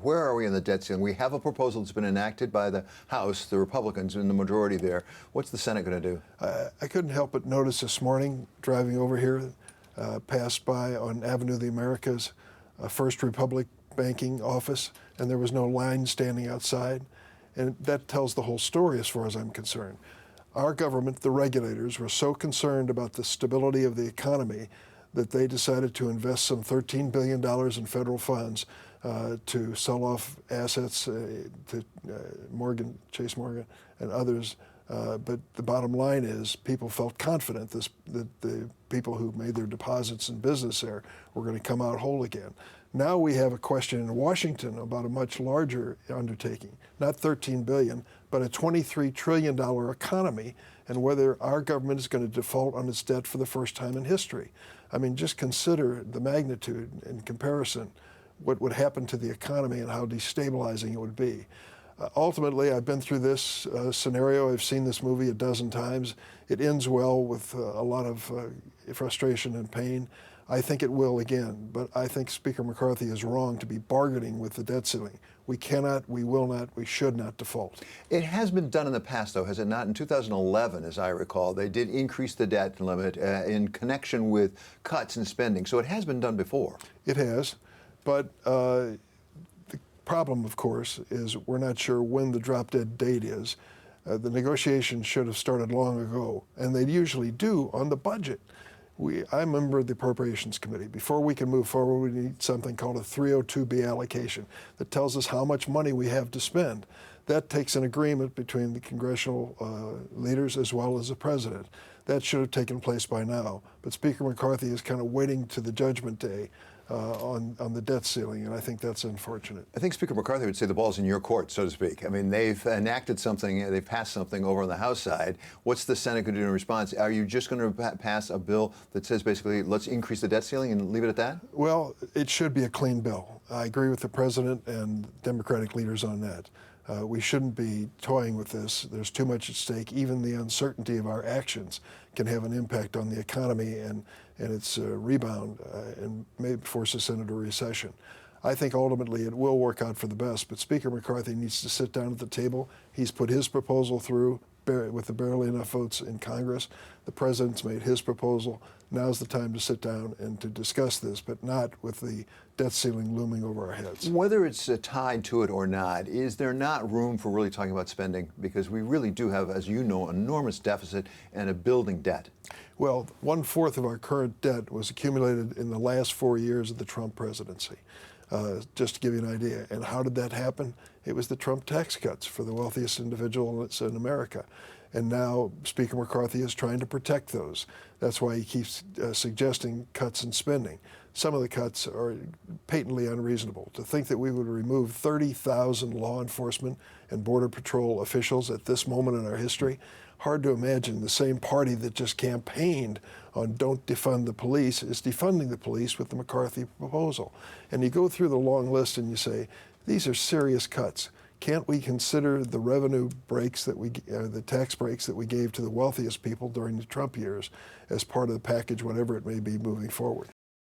Where are we in the debt ceiling? We have a proposal that's been enacted by the House, the Republicans in the majority there. What's the Senate going to do? I couldn't help but notice this morning, driving over here, passed by on Avenue of the Americas, First Republic banking office, and there was no line standing outside. And that tells the whole story as far as I'm concerned. Our government, the regulators, were so concerned about the stability of the economy that they decided to invest some $13 billion in federal funds to sell off assets to Chase Morgan and others. But the bottom line is people felt confident that the people who made their deposits in business there were going to come out whole again. Now we have a question in Washington about a much larger undertaking, not $13 billion, but a $23 trillion economy, and whether our government is going to default on its debt for the first time in history. I mean, just consider the magnitude in comparison, what would happen to the economy and how destabilizing it would be. Ultimately, I've been through this scenario. I've seen this movie a dozen times. It ends well with a lot of frustration and pain. I think it will again, but I think Speaker McCarthy is wrong to be bargaining with the debt ceiling. We cannot, we will not, we should not default. It has been done in the past, though, has it not? In 2011, as I recall, they did increase the debt limit in connection with cuts in spending. So it has been done before. It has, but the problem, of course, is we're not sure when the drop-dead date is. The negotiations should have started long ago, and they usually do on the budget. I'm a member of the Appropriations Committee. Before we can move forward, we need something called a 302B allocation that tells us how much money we have to spend. That takes an agreement between the congressional leaders as well as the president. That should have taken place by now. But Speaker McCarthy is kind of waiting to the judgment day on the debt ceiling, and I think that's unfortunate. I think Speaker McCarthy would say the ball's in your court, so to speak. I mean, they've enacted something, they've passed something over on the House side. What's the Senate going to do in response? Are you just going to pass a bill that says basically, let's increase the debt ceiling and leave it at that? Well, it should be a clean bill. I agree with the president and Democratic leaders on that. We shouldn't be toying with this. There's too much at stake. Even the uncertainty of our actions can have an impact on the economy and its rebound and may force us into a recession. I think ultimately it will work out for the best, but Speaker McCarthy needs to sit down at the table. He's put his proposal through with the barely enough votes in Congress. The president's made his proposal. Now's the time to sit down and to discuss this, but not with the debt ceiling looming over our heads. Whether it's tied to it or not, is there not room for really talking about spending? Because we really do have, as you know, an enormous deficit and a building debt. Well, 1/4 of our current debt was accumulated in the last 4 years of the Trump presidency. Just to give you an idea. And how did that happen? It was the Trump tax cuts for the wealthiest individuals in America. And now Speaker McCarthy is trying to protect those. That's why he keeps suggesting cuts in spending. Some of the cuts are patently unreasonable. To think that we would remove 30,000 law enforcement and Border Patrol officials at this moment in our history, hard to imagine. The same party that just campaigned on don't defund the police is defunding the police with the McCarthy proposal. And you go through the long list and you say, these are serious cuts. Can't we consider the revenue breaks that the tax breaks that we gave to the wealthiest people during the Trump years as part of the package, whatever it may be moving forward?